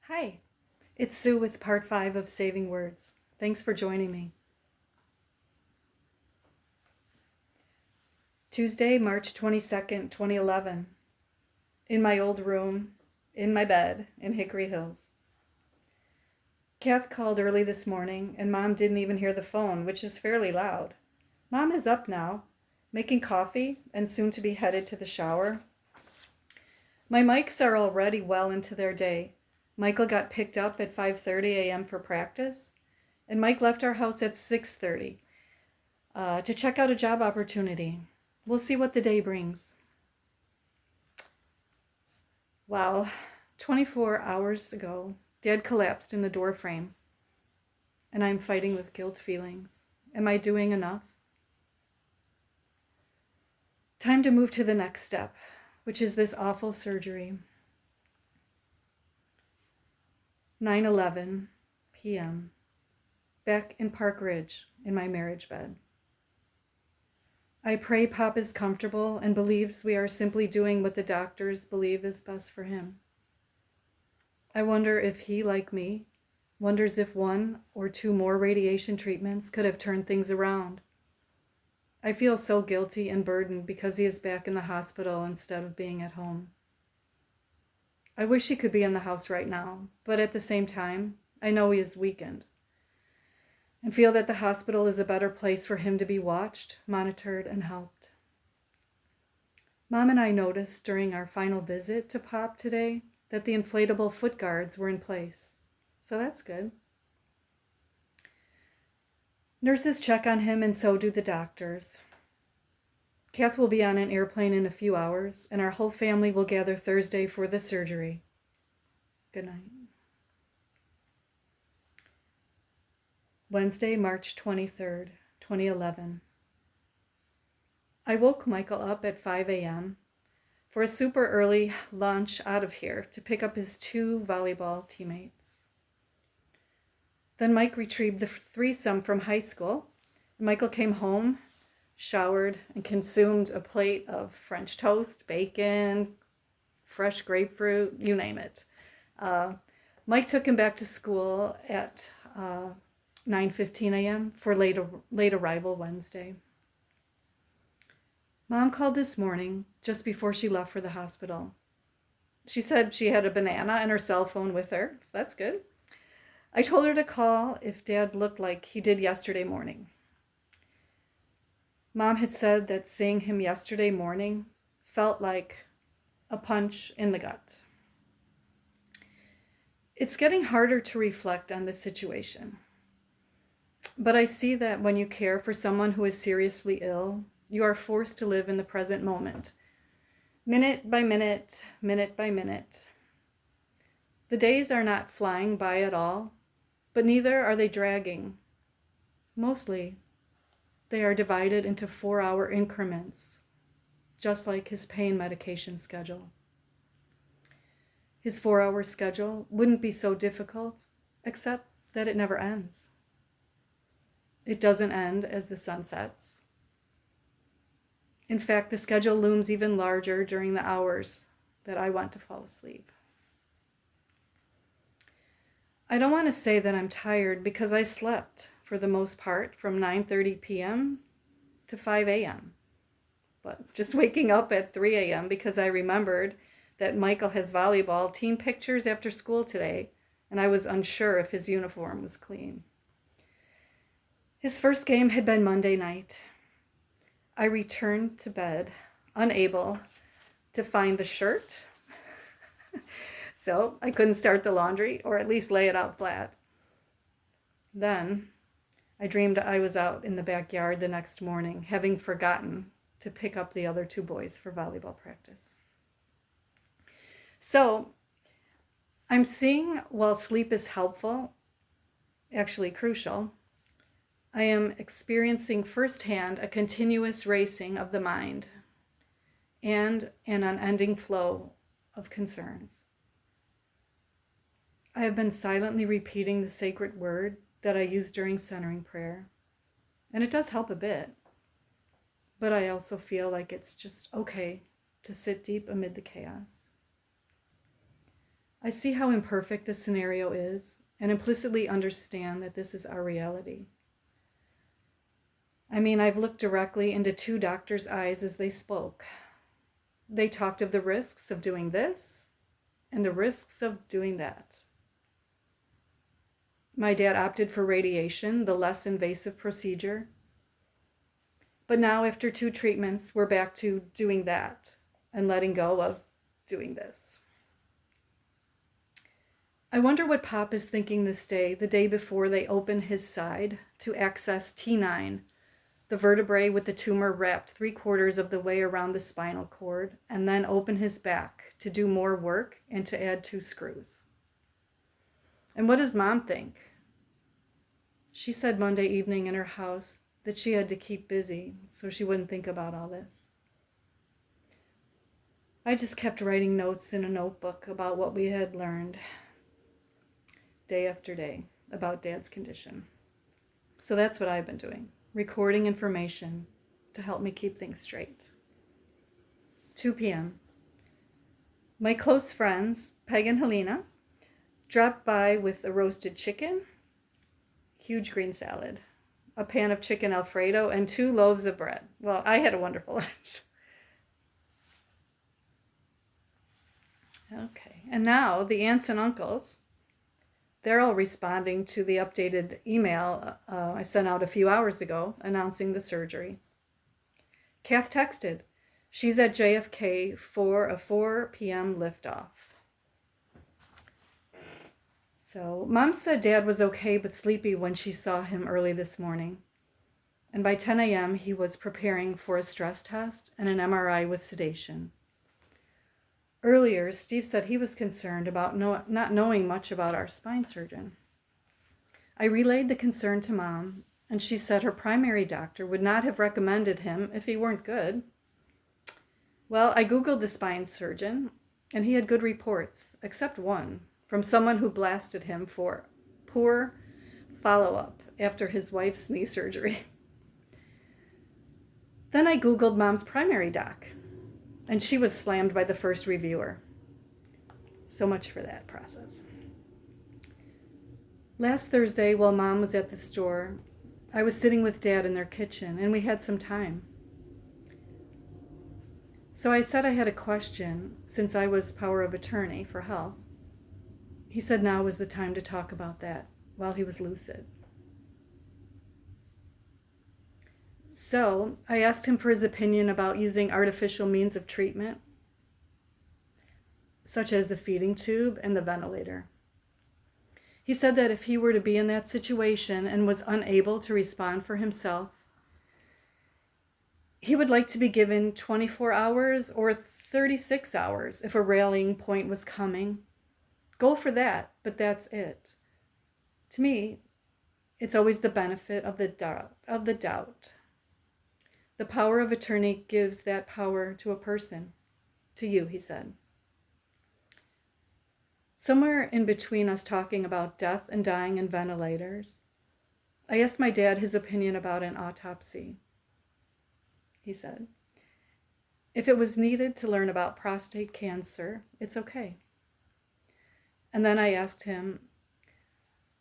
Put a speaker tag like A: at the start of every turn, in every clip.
A: Hi, it's Sue with part 5 of Saving Words. Thanks for joining me. Tuesday, March 22nd, 2011. In my old room, in my bed in Hickory Hills. Kath called early this morning and Mom didn't even hear the phone, which is fairly loud. Mom is up now, making coffee and soon to be headed to the shower. My Mikes are already well into their day. Michael got picked up at 5:30 a.m. for practice, and Mike left our house at 6:30 to check out a job opportunity. We'll see what the day brings. Wow, 24 hours ago, Dad collapsed in the door frame, and I'm fighting with guilt feelings. Am I doing enough? Time to move to the next step, which is this awful surgery. 9:11 p.m. Back in Park Ridge in my marriage bed. I pray Pop is comfortable and believes we are simply doing what the doctors believe is best for him. I wonder if he, like me, wonders if 1 or 2 more radiation treatments could have turned things around. I feel so guilty and burdened because he is back in the hospital instead of being at home. I wish he could be in the house right now, but at the same time, I know he is weakened and feel that the hospital is a better place for him to be watched, monitored, and helped. Mom and I noticed during our final visit to Pop today that the inflatable foot guards were in place, so that's good. Nurses check on him and so do the doctors. Kath will be on an airplane in a few hours, and our whole family will gather Thursday for the surgery. Good night. Wednesday, March 23rd, 2011. I woke Michael up at 5 a.m. for a super early launch out of here to pick up his 2 volleyball teammates. Then Mike retrieved the threesome from high school. Michael came home, showered, and consumed a plate of French toast, bacon, fresh grapefruit, you name it. Mike took him back to school at 9:15 a.m. for late arrival Wednesday. Mom called this morning just before she left for the hospital. She said she had a banana and her cell phone with her. That's good. I told her to call if Dad looked like he did yesterday morning. Mom had said that seeing him yesterday morning felt like a punch in the gut. It's getting harder to reflect on this situation. But I see that when you care for someone who is seriously ill, you are forced to live in the present moment, minute by minute, minute by minute. The days are not flying by at all, but neither are they dragging. Mostly, they are divided into 4-hour increments, just like his pain medication schedule. His 4-hour schedule wouldn't be so difficult, except that it never ends. It doesn't end as the sun sets. In fact, the schedule looms even larger during the hours that I want to fall asleep. I don't want to say that I'm tired because I slept for the most part from 9:30 p.m. to 5 a.m. But just waking up at 3 a.m. because I remembered that Michael has volleyball team pictures after school today, and I was unsure if his uniform was clean. His first game had been Monday night. I returned to bed, unable to find the shirt, so I couldn't start the laundry or at least lay it out flat. Then I dreamed I was out in the backyard the next morning, having forgotten to pick up the other 2 boys for volleyball practice. So I'm seeing while sleep is helpful, actually crucial, I am experiencing firsthand a continuous racing of the mind and an unending flow of concerns. I have been silently repeating the sacred word that I use during centering prayer, and it does help a bit, but I also feel like it's just okay to sit deep amid the chaos. I see how imperfect this scenario is and implicitly understand that this is our reality. I mean, I've looked directly into two doctors' eyes as they spoke. They talked of the risks of doing this and the risks of doing that. My dad opted for radiation, the less invasive procedure. But now, after 2 treatments, we're back to doing that and letting go of doing this. I wonder what Pop is thinking this day, the day before they open his side to access T9, the vertebrae with the tumor wrapped 3/4 of the way around the spinal cord, and then open his back to do more work and to add 2 screws. And what does Mom think? She said Monday evening in her house that she had to keep busy so she wouldn't think about all this. I just kept writing notes in a notebook about what we had learned day after day about Dad's condition. So that's what I've been doing, recording information to help me keep things straight. 2 p.m. My close friends, Peg and Helena, dropped by with a roasted chicken, huge green salad, a pan of chicken Alfredo, and 2 loaves of bread. Well, I had a wonderful lunch. Okay, and now the aunts and uncles, they're all responding to the updated email I sent out a few hours ago announcing the surgery. Kath texted, she's at JFK for a 4 p.m. liftoff. So Mom said Dad was okay but sleepy when she saw him early this morning. And by 10 a.m. he was preparing for a stress test and an MRI with sedation. Earlier, Steve said he was concerned about not knowing much about our spine surgeon. I relayed the concern to Mom, and she said her primary doctor would not have recommended him if he weren't good. Well, I Googled the spine surgeon, and he had good reports, except one, from someone who blasted him for poor follow-up after his wife's knee surgery. Then I Googled Mom's primary doc, and she was slammed by the first reviewer. So much for that process. Last Thursday, while Mom was at the store, I was sitting with Dad in their kitchen, and we had some time. So I said I had a question, since I was power of attorney for health. He said now was the time to talk about that while he was lucid. So I asked him for his opinion about using artificial means of treatment, such as the feeding tube and the ventilator. He said that if he were to be in that situation and was unable to respond for himself, he would like to be given 24 hours or 36 hours if a rallying point was coming. Go for that, but that's it. To me, it's always the benefit of the doubt. The power of attorney gives that power to a person, to you, he said. Somewhere in between us talking about death and dying and ventilators, I asked my dad his opinion about an autopsy. He said, if it was needed to learn about prostate cancer, it's okay. And then I asked him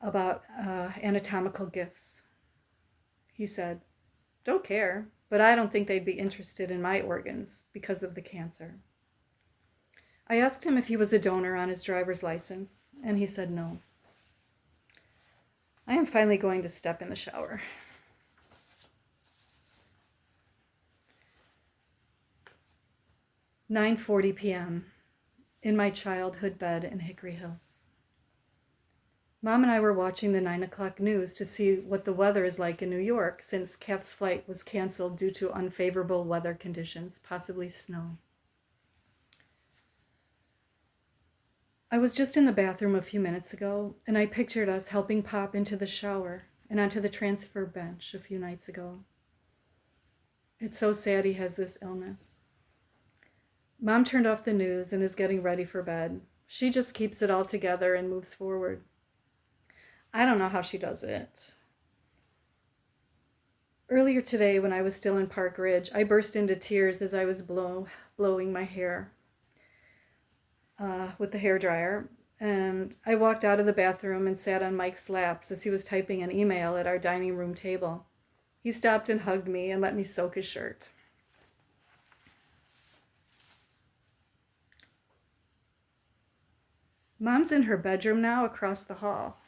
A: about anatomical gifts. He said, don't care, but I don't think they'd be interested in my organs because of the cancer. I asked him if he was a donor on his driver's license, and he said no. I am finally going to step in the shower. "9:40 p.m. in my childhood bed in Hickory Hills. Mom and I were watching the 9 o'clock news to see what the weather is like in New York since Kath's flight was canceled due to unfavorable weather conditions, possibly snow. I was just in the bathroom a few minutes ago, and I pictured us helping Pop into the shower and onto the transfer bench a few nights ago. It's so sad he has this illness. Mom turned off the news and is getting ready for bed. She just keeps it all together and moves forward. I don't know how she does it. Earlier today, when I was still in Park Ridge, I burst into tears as I was blowing my hair with the hairdryer. and I walked out of the bathroom and sat on Mike's laps as he was typing an email at our dining room table. He stopped and hugged me and let me soak his shirt. Mom's in her bedroom now across the hall.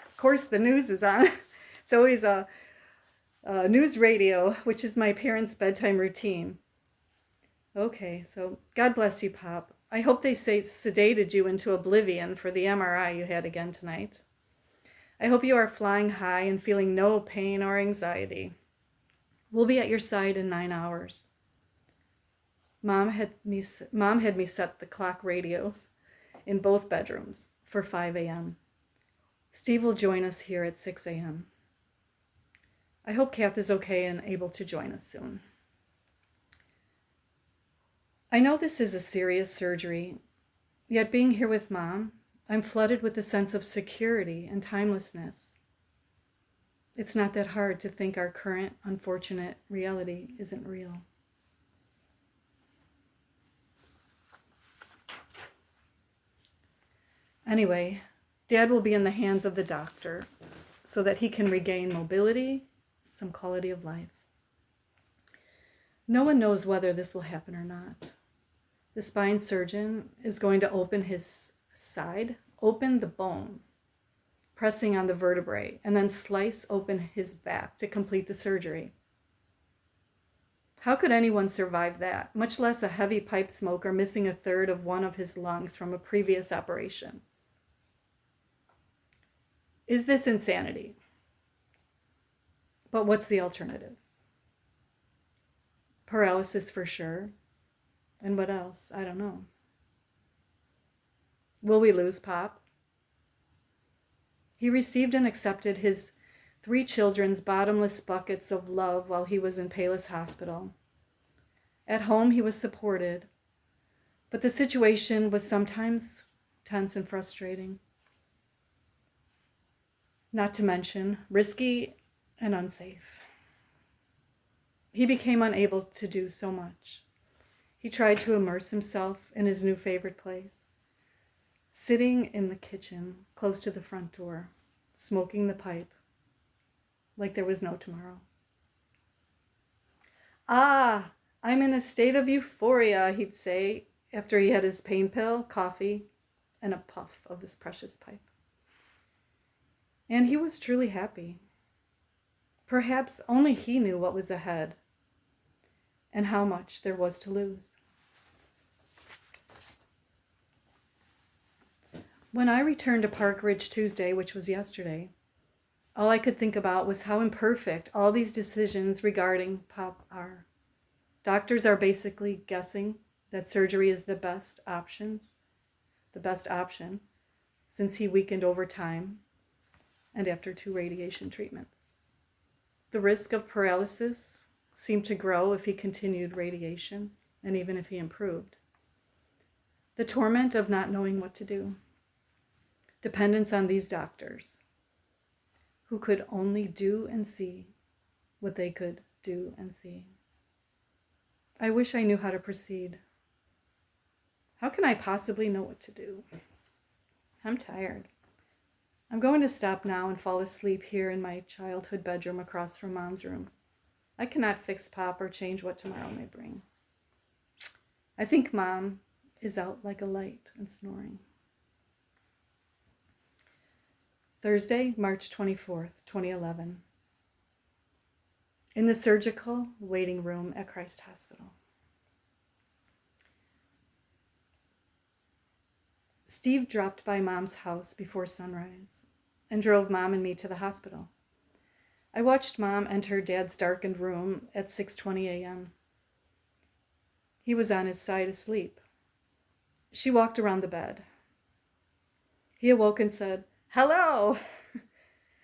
A: Of course, the news is on. It's always a news radio, which is my parents' bedtime routine. Okay, so God bless you, Pop. I hope they sedated you into oblivion for the MRI you had again tonight. I hope you are flying high and feeling no pain or anxiety. We'll be at your side in 9 hours. Mom had me set the clock radios in both bedrooms for 5 a.m. Steve will join us here at 6 a.m. I hope Kath is okay and able to join us soon. I know this is a serious surgery, yet being here with Mom, I'm flooded with a sense of security and timelessness. It's not that hard to think our current unfortunate reality isn't real. Anyway, Dad will be in the hands of the doctor so that he can regain mobility, some quality of life. No one knows whether this will happen or not. The spine surgeon is going to open his side, open the bone, pressing on the vertebrae, and then slice open his back to complete the surgery. How could anyone survive that, much less a heavy pipe smoker missing a third of one of his lungs from a previous operation? Is this insanity? But what's the alternative? Paralysis for sure. And what else? I don't know. Will we lose Pop? He received and accepted his 3 children's bottomless buckets of love while he was in Payless Hospital. At home, he was supported, but the situation was sometimes tense and frustrating. Not to mention risky and unsafe. He became unable to do so much. He tried to immerse himself in his new favorite place, sitting in the kitchen close to the front door, smoking the pipe like there was no tomorrow. Ah, I'm in a state of euphoria, he'd say after he had his pain pill, coffee, and a puff of this precious pipe. And he was truly happy. Perhaps only he knew what was ahead and how much there was to lose. When I returned to Park Ridge Tuesday, which was yesterday, all I could think about was how imperfect all these decisions regarding Pop are. Doctors are basically guessing that surgery is the best option, since he weakened over time and after 2 radiation treatments. The risk of paralysis seemed to grow if he continued radiation and even if he improved. The torment of not knowing what to do. Dependence on these doctors who could only do and see what they could do and see. I wish I knew how to proceed. How can I possibly know what to do? I'm tired. I'm going to stop now and fall asleep here in my childhood bedroom across from Mom's room. I cannot fix Pop or change what tomorrow may bring. I think Mom is out like a light and snoring. Thursday, March 24th, 2011. In the surgical waiting room at Christ Hospital. Steve dropped by Mom's house before sunrise and drove Mom and me to the hospital. I watched Mom enter Dad's darkened room at 6:20 a.m. He was on his side asleep. She walked around the bed. He awoke and said, "Hello!"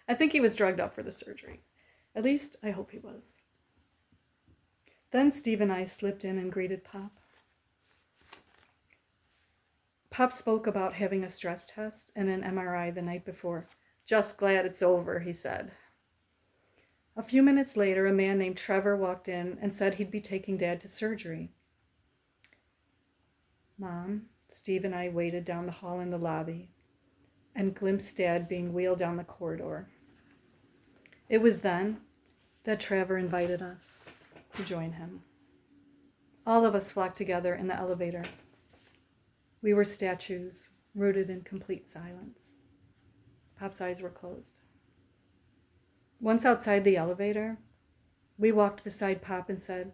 A: I think he was drugged up for the surgery. At least, I hope he was. Then Steve and I slipped in and greeted Pop. Pop spoke about having a stress test and an MRI the night before. "Just glad it's over," he said. A few minutes later, a man named Trevor walked in and said he'd be taking Dad to surgery. Mom, Steve and I waited down the hall in the lobby and glimpsed Dad being wheeled down the corridor. It was then that Trevor invited us to join him. All of us flocked together in the elevator. We were statues, rooted in complete silence. Pop's eyes were closed. Once outside the elevator, we walked beside Pop and said,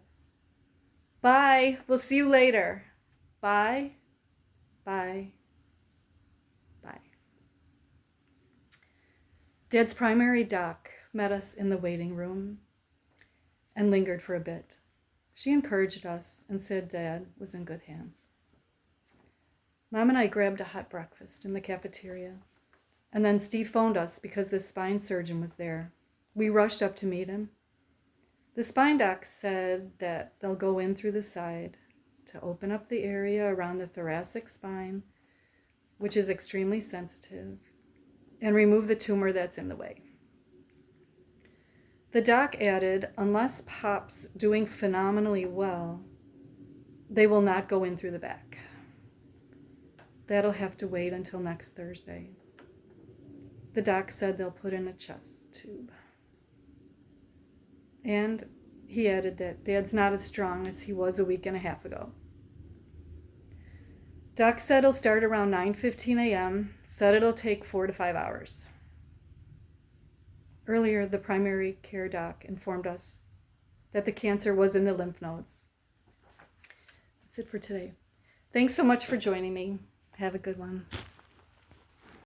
A: "Bye, we'll see you later. Bye, bye, bye." Dad's primary doc met us in the waiting room and lingered for a bit. She encouraged us and said Dad was in good hands. Mom and I grabbed a hot breakfast in the cafeteria, and then Steve phoned us because the spine surgeon was there. We rushed up to meet him. The spine doc said that they'll go in through the side to open up the area around the thoracic spine, which is extremely sensitive, and remove the tumor that's in the way. The doc added, unless Pop's doing phenomenally well, they will not go in through the back. That'll have to wait until next Thursday. The doc said they'll put in a chest tube. And he added that Dad's not as strong as he was a week and a half ago. Doc said he'll start around 9:15 a.m., said it'll take 4 to 5 hours. Earlier, the primary care doc informed us that the cancer was in the lymph nodes. That's it for today. Thanks so much for joining me. Have a good one.